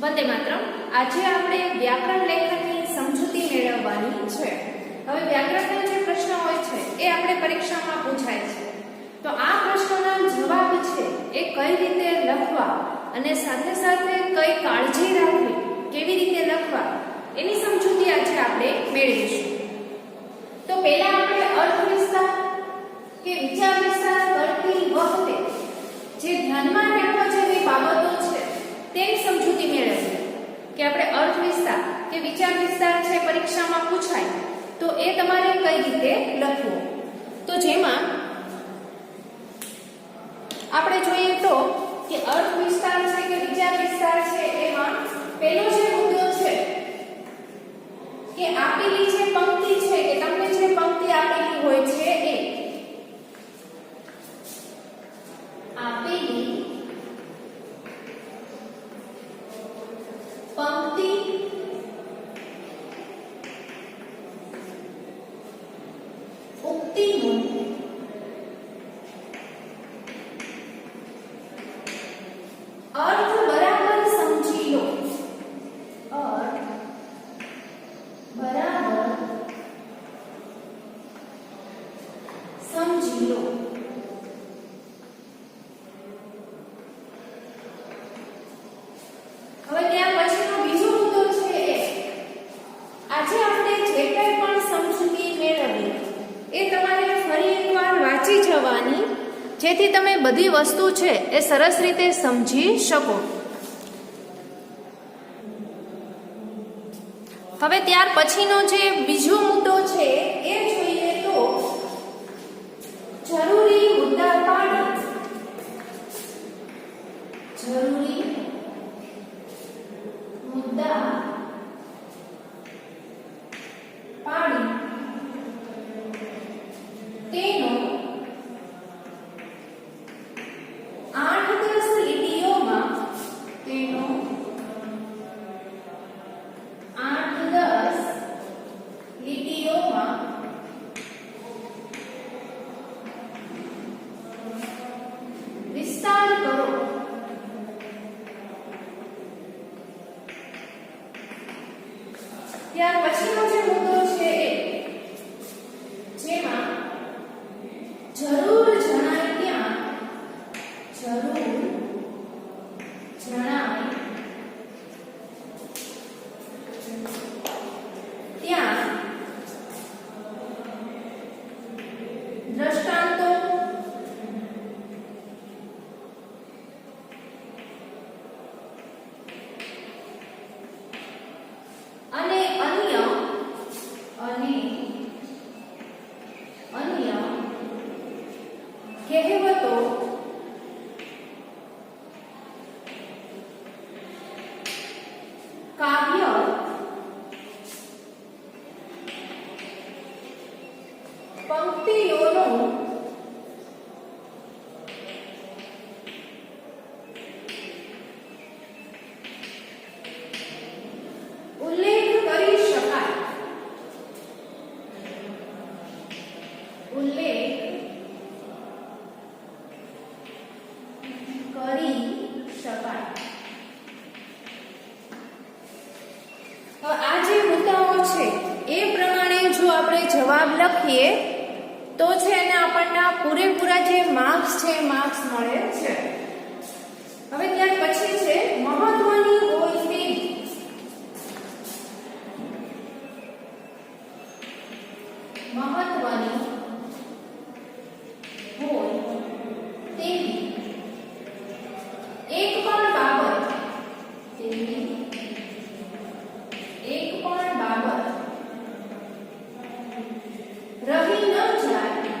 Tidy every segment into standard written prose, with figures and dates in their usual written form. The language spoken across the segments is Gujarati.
વંદે માતરમ. આજે આપણે વ્યાકરણ લેખનની સમજૂતી મેળવવાની છે. હવે વ્યાકરણના જે પ્રશ્ન હોય છે એ આપણે પરીક્ષામાં પૂછાય છે. તો આ પ્રશ્નોના જવાબ છે એ કઈ રીતે લખવા અને સાથે સાથે કઈ કાળજી રાખવી, કેવી રીતે લખવા એની સમજૂતી આજે આપણે મેળવીશું. તો પહેલા આપણે અર્થ વિસ્તાર કે વિચાર વિસ્તાર કરતી વખતે જે ધ્યાનમાં રાખવા જેવી બાબતો છે તેની સમજૂતી મેળવીએ કે આપણે અર્થ વિસ્તાર કે વિચાર વિસ્તાર છે પરીક્ષામાં પૂછાય તો એ તમારે કઈ રીતે લખવો. તો જેમાં આપણે જોઈએ તો કે અર્થ વિસ્તાર છે કે વિચાર વિસ્તાર છે એમાં પહેલો જે મુદ્દો છે કે આપેલી જે પંક્તિ છે કે તમને જે પંક્તિ આપેલી હોય છે એ આપેલી પંક્તિ ઉક્તિનું અર્થ બરાબર સમજી લો. અર્થ બરાબર સમજી લો. હવે ત્યાર પછીનો બીજો મુદ્દો છે આજે આપણે જે કંઈ પણ સમજૂતી મેળવીએ એ તમારે ફરી એકવાર વાંચી જવાની, જેથી તમે બધી વસ્તુ છે એ સરસ રીતે સમજી શકો. હવે ત્યાર પછીનો જે બીજો મુદ્દો છે એ જોઈએ તો જરૂરી મુદ્દા પાડી. જરૂરી મુદ્દા પાડી તેનો 8-10 લીટીઓમાં તેનો 8-10 લીટીઓમાં વિસ્તાર કરો. ત્યાર પછીનો જે મુદ્દો છે જેમાં જરૂર જણાય ત્યાં જરૂર જણાય ત્યાં દ્રષ્ટાંતો અને અન્ય કહેવતો કાવ્ય પંક્તિઓનો ઉલ્લેખ કરી શકાય. ઉલ્લેખ કરી શકાય. આ જે મુદ્દાઓ છે એ પ્રમાણે જો આપણે જવાબ લખીએ તો છે એને આપણને પૂરેપૂરા જે માર્ક્સ છે માર્ક્સ મળે છે. હવે ત્યાર પછી છે મહત્વની હોય તેવી. મહત્વની હોય તેવી એક પણ બાબત રહી ન જાય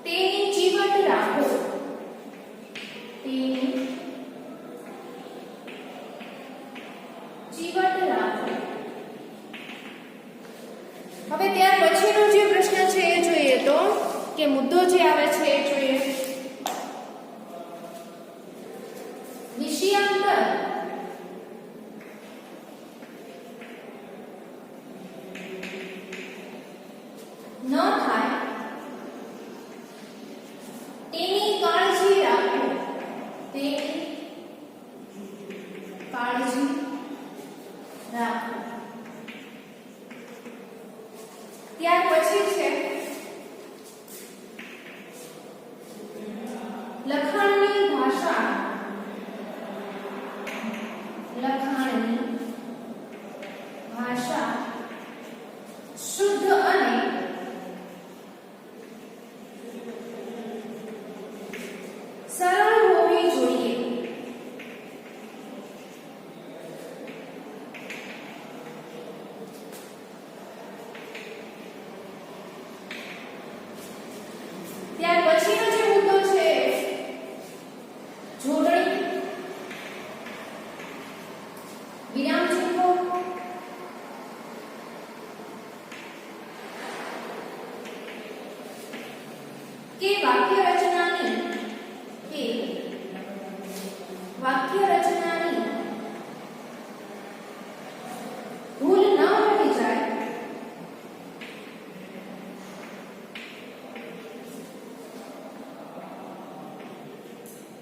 તેની ચીવટ રાખો. તેની ચીવટ રાખો. હવે ત્યાર પછીનો જે પ્રશ્ન છે એ જોઈએ તો કે મુદ્દો જે આવે છે એ જોઈએ વિષયાંતર ન થાય તેની કાળજી રાખો. તેની કાળજી રાખો. ત્યાર પછી છે લખાણની ભાષા. લખાણની ભાષા શુદ્ધ અને સરળ હોવી જોઈએ. ત્યાર પછીનો જે મુદ્દો છે જોડણી, વિરામ ચિહ્નો, કે વાક્ય રચનાની ભૂલ ન રહી જાય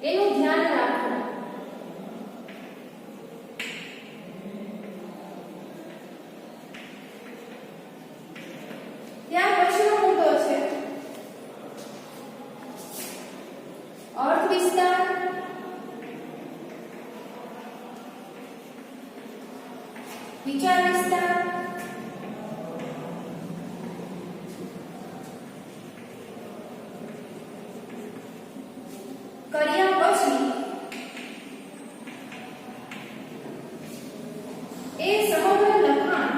એનું ધ્યાન રાખવું. ત્યાર પછીનો મુદ્દો છે અર્થ વિસ્તાર, વિચાર વિસ્તાર, કર્યા પછી એ સમગ્ર લખાણ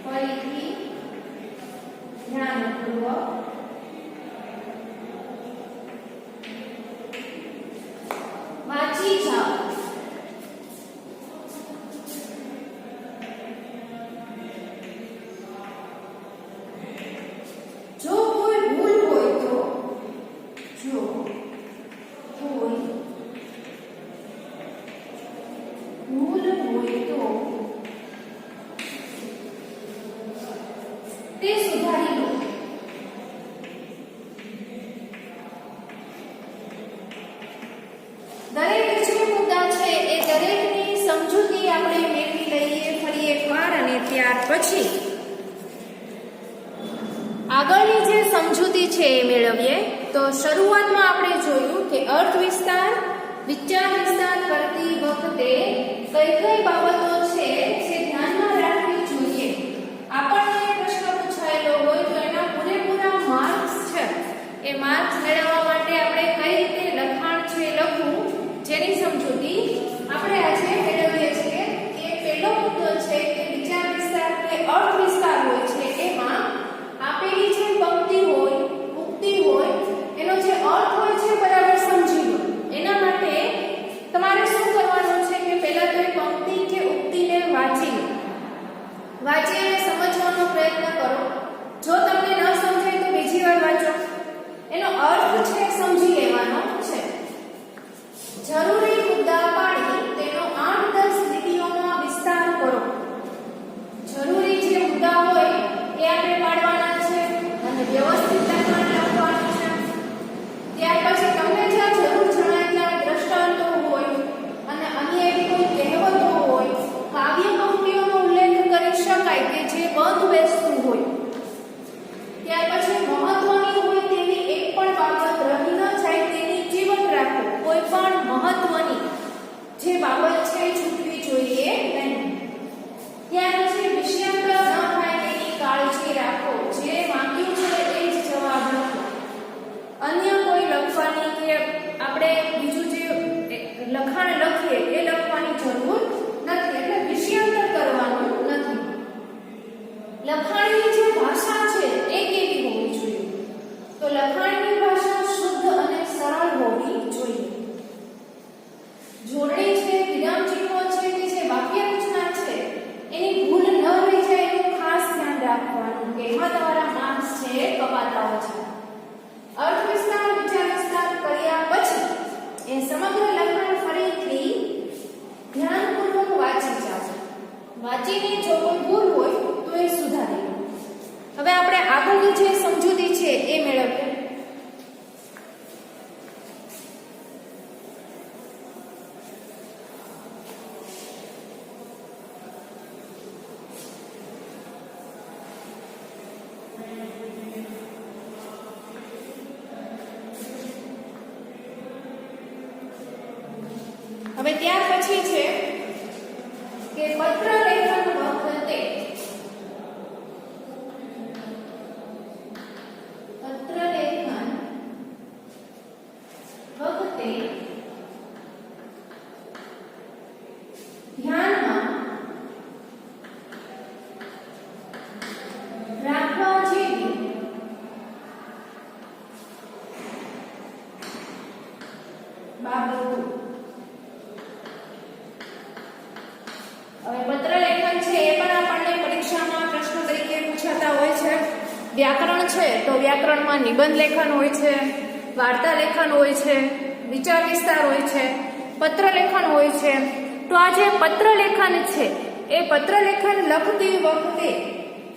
ફરીથી ધ્યાનપૂર્વક વાંચી જાઓ. જો કોઈ ભૂલ હોય તો તે સુધારી લો. દરેક જે મુદ્દા છે એ દરેકની સમજૂતી આપણે મેળવી લઈએ ફરી એકવાર, અને ત્યાર પછી આગળની જે સમજૂતી છે એ મેળવીએ. તો શરૂઆતમાં આપણે જોયું કે અર્થ વિસ્તાર, વિચાર વિસ્તાર કરતી વખતે કઈ કઈ બાબતો છે જે ધ્યાનમાં રાખવી જોઈએ. આપણને પ્રશ્ન પૂછાયેલો હોય તો એના પૂરેપૂરા માર્ક્સ છે એ માર્ક્સ મેળવવા માટે આપણે કઈ રીતે લખાણ છે લખવું જેની સમજૂતી આપણે આજે મેળવીએ છીએ. કે પહેલો મુદ્દો છે કે વિચાર વિસ્તાર કે અર્થ વિસ્તાર હોય છે એમાં આપેલી જે પંક્તિ હોય, ઉક્તિ હોય, એનો જે અર્થ હોય છે બરાબર સમજી લો. એના માટે તમારે શું કરવાનું છે કે પહેલા તો એ પંક્તિ કે ઉક્તિને વાંચી લો. વાંચીને સમજવાનો પ્રયત્ન કરો. જો તમને ન સમજાય તો બીજી વાર વાંચો. એનો અર્થ છે સમજી લેવાનો છે. જરૂરી મુદ્દા પાડી તેનો 8-10 લીટીઓમાં વિસ્તાર કરો. જરૂરી જે મુદ્દા હોય એ આપણે પાડવાના છે અને વ્યવસ્થિત લખવાનું છે. ત્યાર પછી તમને જ્યાં જરૂર જણાય ત્યાં દ્રષ્ટાંતો હોય અને અન્ય એવી કોઈ કહેવતો હોય, કાવ્ય પંક્તિઓનો ઉલ્લેખ કરી શકાય કે જે બંધ બેસતું હોય. ત્યાર પછી મહત્વની હોય તેવી એક પણ બાબત રહી ન જાય તેની જીવન રાખો. કોઈ પણ મહત્વની જે બાબત છે છૂટવી જોઈએ નહીં. ત્યાર પછી વિષયાંતર ન થાય તેની કાળજી રાખો. જે માંગ્યું છે એ જ જવાબ લખો. અન્ય કોઈ લખવાની કે આપણે બીજું જે લખાણ લખીએ એ લખવાની જરૂર નથી. એટલે વિષયાંતર કરવાનું નથી. લખાણની જે ભાષા છે એ કેવી હોવી જોઈએ? તો લખાણની ભાષા શુદ્ધ અને સરળ હોવી જોઈએ. જોડણી છે, વિરામ ચિહ્નો છે કે જે વાક્ય રચના છે એની ભૂલ ન રહી જાય એનું ખાસ ધ્યાન રાખવાનું કે એમાં તમારા માર્ક્સ છે કપાતા હોય છે. અર્થ વિસ્તાર, વિચાર વિસ્તાર કર્યા પછી એ સમગ્ર લખાણ ફરીથી ધ્યાનપૂર્વક વાંચી જાઓ. વાંચીને જો કોઈ ભૂલ હોય તો એ સુધારી હવે ત્યાર પછી છે કે પત્ર લેખન વખતે ધ્યાનમાં રાખવા જેવી બાબતો. હવે પત્ર લેખન છે એ પણ આપણને પરીક્ષામાં પ્રશ્ન તરીકે પૂછાતા હોય છે. વ્યાકરણ છે તો વ્યાકરણમાં નિબંધ લેખન હોય છે, વાર્તા લેખન હોય છે, વિચાર વિસ્તાર હોય છે, પત્ર લેખન હોય છે. તો આ જે પત્ર લેખન છે એ પત્ર લેખન લખતી વખતે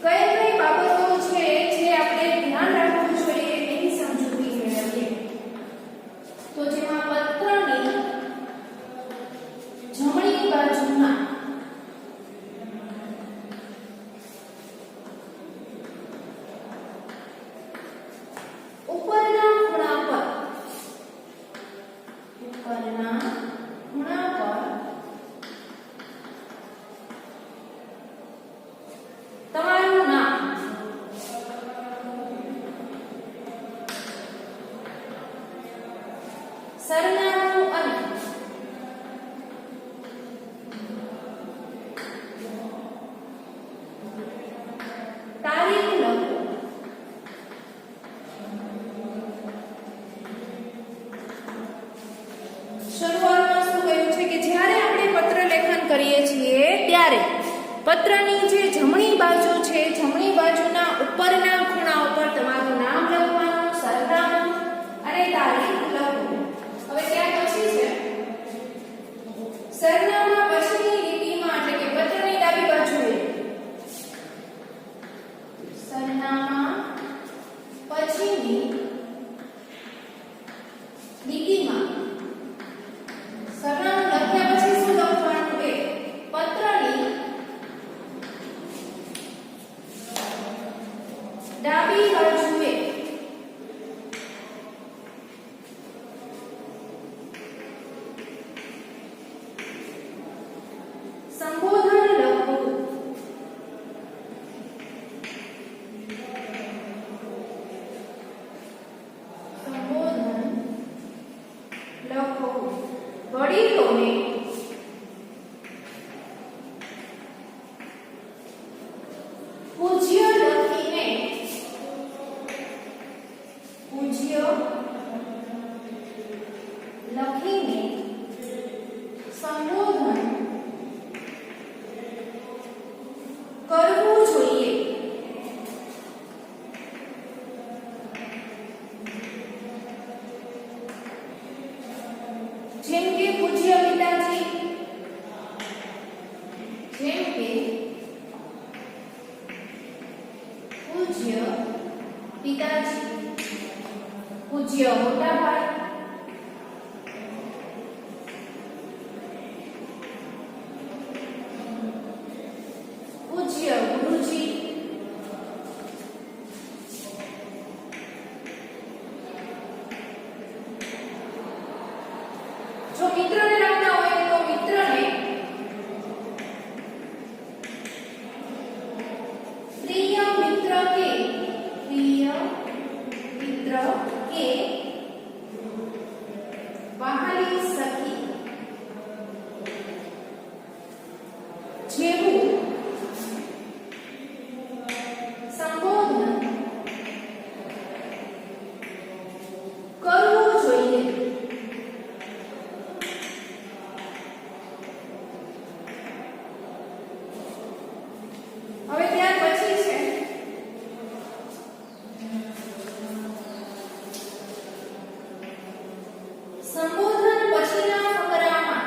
કઈ કઈ બાબતો છે જે આપણે ધ્યાન રાખવું જોઈએ એની સમજૂતી મેળવીએ. તો જેમાં પત્રની જમણી બાજુના ઉપરના ખૂણા પર તમારું નામ, સરનામું અને તારીખ લખો. શરૂઆતમાં શું કહ્યું છે કે જ્યારે આપણે પત્ર લેખન કરીએ છીએ ત્યારે પત્રની જે જમણી બાજુ છે, જમણી બાજુના ઉપરના ખૂણા ઉપર તમારું નામ લખવાનું, સરનામું અને તારીખ લખવું. હવે ત્યાર પછી છે સરનામા પછીની લીટીમાં એટલે કે પત્રની ડાબી બાજુએ સરનામા પછીની લીટીમાં સરનામું લખ્યા પછી શું લખવાનું કે પત્રની ડાબી બાજુએ સંબોધન લખવું. સંબોધન લખવું. વડીલોને પૂજ્ય લખીને સંબોધન કરવું જોઈએ. જેમ કે પૂજ્ય પિતાજી, જેમ કે પૂજ્ય પિતાજી, પૂજ્ય મોટા ભાઈ, પૂજ્ય ગુરુજી, જો મિત્રને લખતા હોય તો મિત્રને પ્રિય મિત્ર કે વહાલી સખી જેવું સંબોધન કરવું જોઈએ. હવે ત્યાર પછી છે સંબોધન પછીના ફકરામાં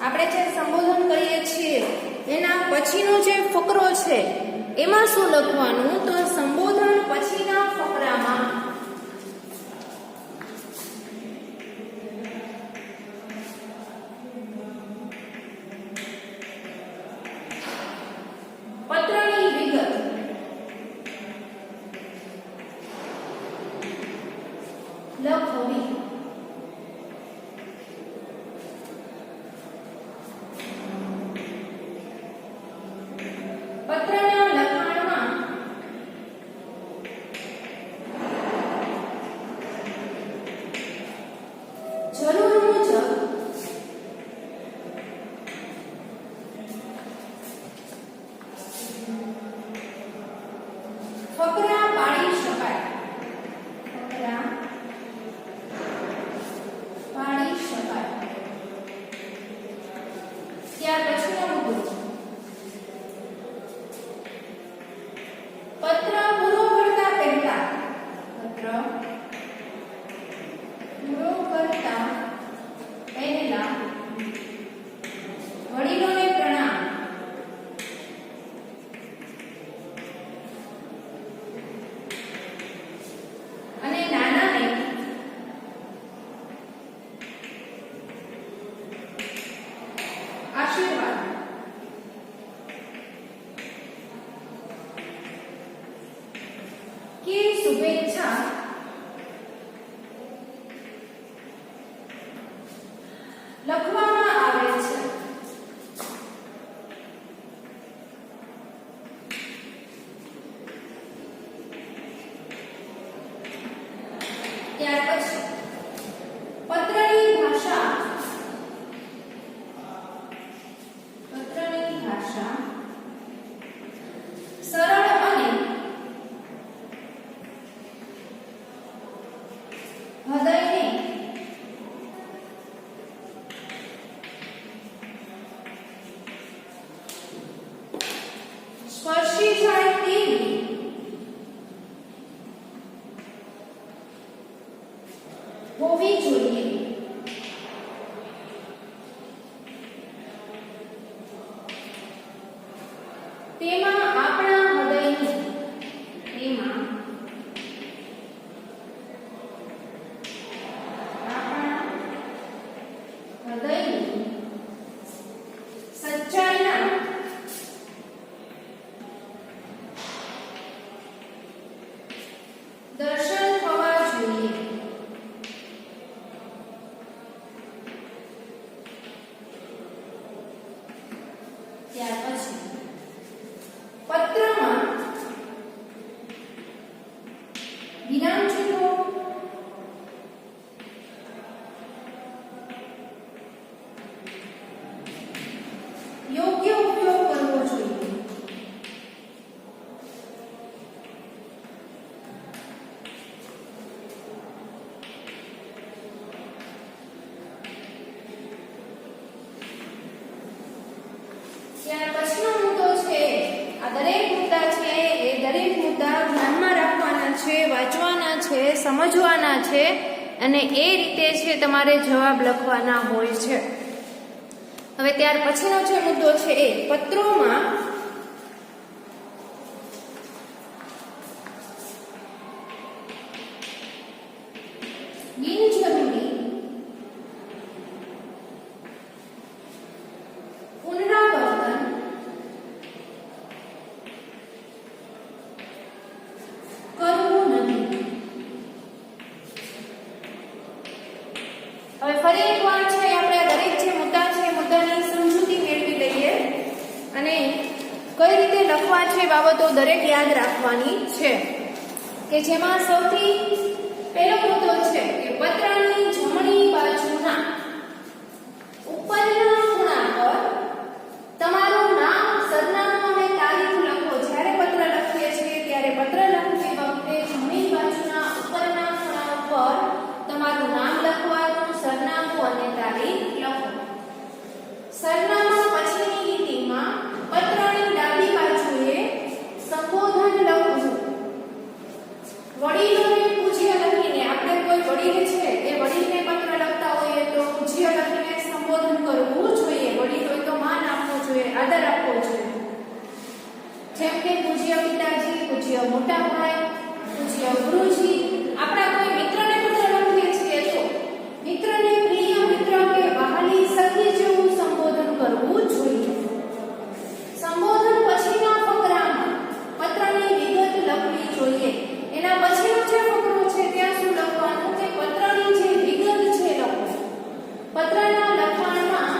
આપણે જે સંબોધન કરીએ છીએ એના પછીનો જે ફકરો છે એમાં શું લખવાનું? તો સંબોધન પછીના ફકરામાં ત્યાર પછી પત્રમાં વિરામ ચિહ્નો યોગ્ય ઉપયોગ કરવો જોઈએ. ત્યાર પછીનો મુદ્દો છે, આ દરેક મુદ્દા છે એ દરેક મુદ્દા ધ્યાનમાં રાખવાના છે, વાંચવાના છે, સમજવાના છે અને એ રીતે છે તમારે જવાબ લખવાના હોય છે. હવે ત્યાર પછીનો જે મુદ્દો છે એ પત્રોમાં બિનજરૂરી પુનરાવર્તન કરવું નથી. હવે ફરી એકવાર છે આપણે દરેક જે મુદ્દા છે મુદ્દાની સમજૂતી મેળવી લઈએ અને કઈ રીતે લખવા છે બાબતો દરેક યાદ રાખવાની છે. કે જેમાં સૌથી પહેલો મુદ્દો છે કે પત્રની જમણી બાજુના ઉપરના ખૂણા પર તમારું નામ, સરનામું અને તારીખ લખો. જ્યારે પત્ર લખીએ છીએ ત્યારે પત્ર લખતી વખતે જમણી બાજુના ઉપરના ખૂણા પર તમારું નામ લખવાનું, સરનામું અને તારીખ લખો. સરનામા પછીની લીટીમાં પત્રની ડાબી બાજુએ સંબોધન લખવું. વડીલોને પૂજ્ય લખીને, આપણે કોઈ વડીલ છે એ વડીલને પત્ર લખતા હોઈએ તો પૂજ્ય લખીને સંબોધન કરવું જોઈએ. વડીલ હોય તો માન આપવું જોઈએ, આદર આપવો જોઈએ. જેમ કે પૂજ્ય પિતાજી, પૂજ્ય મોટા ભાઈ, પૂજ્ય ગુરુજી. આપણા કોઈ મિત્રને પત્ર લખીએ છીએ તો મિત્રને પ્રિય મિત્ર કે વહાલી સખી જેવું સંબોધન કરવું જોઈએ. સંબોધન પછીના ફકરામાં પત્રની વિગત લખવી જોઈએ. એના પછીનો જે ફકરો છે ત્યાં શું લખવાનું કે પત્રની જે વિગત છે લખો. પત્રના લખાણમાં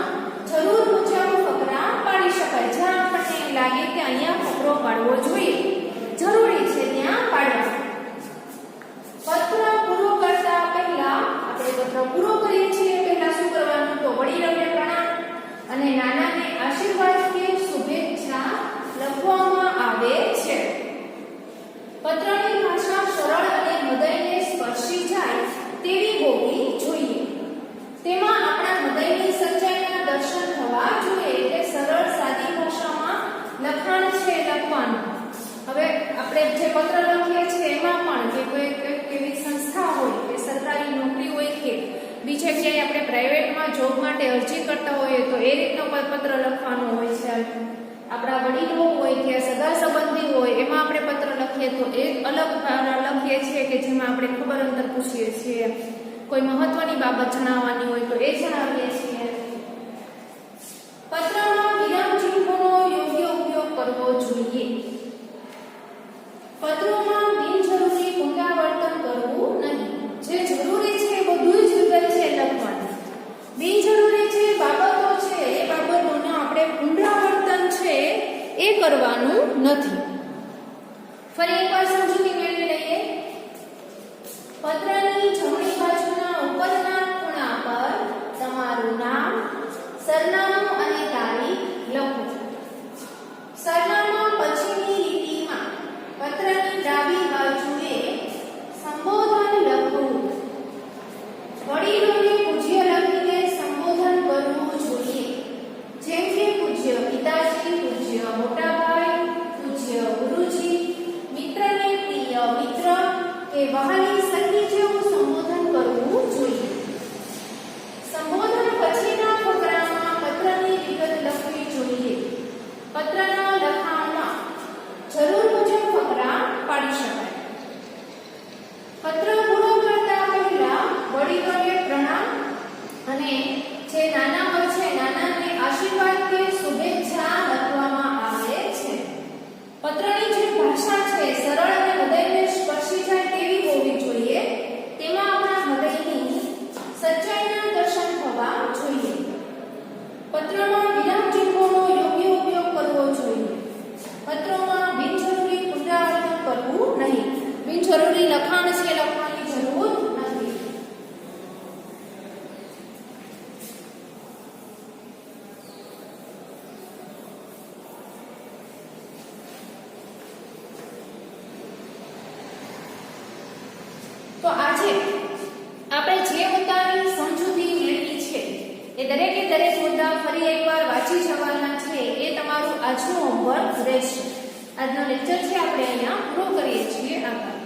જરૂર મુજબ ફકરા પાડી શકાય. જ્યાં આપણને એમ લાગે કે અહીંયા ફકરો પાડવો જોઈએ, જરૂરી છે ત્યાં પાડવા. પત્ર પૂરો કરતા પહેલા, આપણે પત્ર પૂરો કરીએ છીએ પહેલા શું કરવાનું તો વડીલોને પ્રણામ અને નાનાને આશીર્વાદ કે શુભેચ્છા લખવામાં આવે છે. પત્રની ભાષા સરળ અને હૃદયને સ્પર્શી જાય તેવી હોવી જોઈએ. તેમાં આપણા હૃદયની સચ્ચાઈના દર્શન થવા જોઈએ. એટલે સરળ સાદી ભાષામાં લખાણ છે લખવાનું. હવે આપણે જે પત્ર લખીએ છીએ એમાં પણ કે કોઈ એવી સંસ્થા હોય કે સરકારી નોકરી હોય કે બીજે ક્યાંય આપણે પ્રાઇવેટમાં જોબ માટે અરજી કરતા હોઈએ તો એ રીતનો પત્ર લખવાનો હોય છે. આપણા વડીલો હોય કે સગા સંબંધી હોય એમાં આપણે પત્ર લખીએ તો એક અલગ લખીએ છીએ કે જેમાં આપણે ખબર અંતર પૂછીએ છીએ. કોઈ મહત્વની બાબત જણાવવાની હોય તો એ જણાવીએ છીએ. પત્રમાં વિરામ ચિહ્નોનો યોગ્ય ઉપયોગ કરવો જોઈએ. પત્રોમાં બિનજરૂરી પુનરાવર્તન કરવું નહીં. જે જરૂરી છે એ બધું જ વિગત છે લખવાની. બિનજરૂરી જે બાબતો છે એ બાબતોનો આપણે પુનરાવર્તન છે એ કરવાનું નથી. ફરી એકવાર સમજૂતી મેળવી લઈએ. પત્રની જમણી બાજુના ઉપરના ખૂણા પર તમારું નામ, સરનામું અને તારીખ લખો. સરનામા પછીની લીટીમાં પત્રની ડાબી બાજુએ સંબોધન લખવું. વડીલોને પૂજ્ય લખીને સંબોધન કરવું જોઈએ. જેમ કે પૂજ્ય પિતાજી, પૂજ્ય મોટા ભાઈ, પૂજ્ય ગુરુજી. મિત્રને પ્રિય મિત્ર કે વહાલી સખી જેવું સંબોધન કરવું જોઈએ. સંબોધન પછીના ફકરામાં પત્રની વિગત લખવી જોઈએ. પત્રના લખાણમાં જરૂર મુજબ ફકરા પાડી શકાય. પત્ર પૂરો કરતા પહેલા વડીલોને પ્રણામ અને જે નાના હોય છે નાનાને આશીર્વાદ કે શુભેચ્છા લખવામાં આવે છે. પત્રની જે ભાષા છે સરળ અને હૃદયને સ્પર્શી જાય તેવી હોવી જોઈએ. આજે આપણે જે મુદ્દાની સમજૂતી મેળવી છે એ દરેકે દરેક મુદ્દા ફરી એકવાર વાંચી જવાના છે. એ તમારું આજનું હોમવર્ક રહેશે. આજનો લેક્ચર છે આપણે અહીંયા પૂરો કરીએ છીએ. આભાર.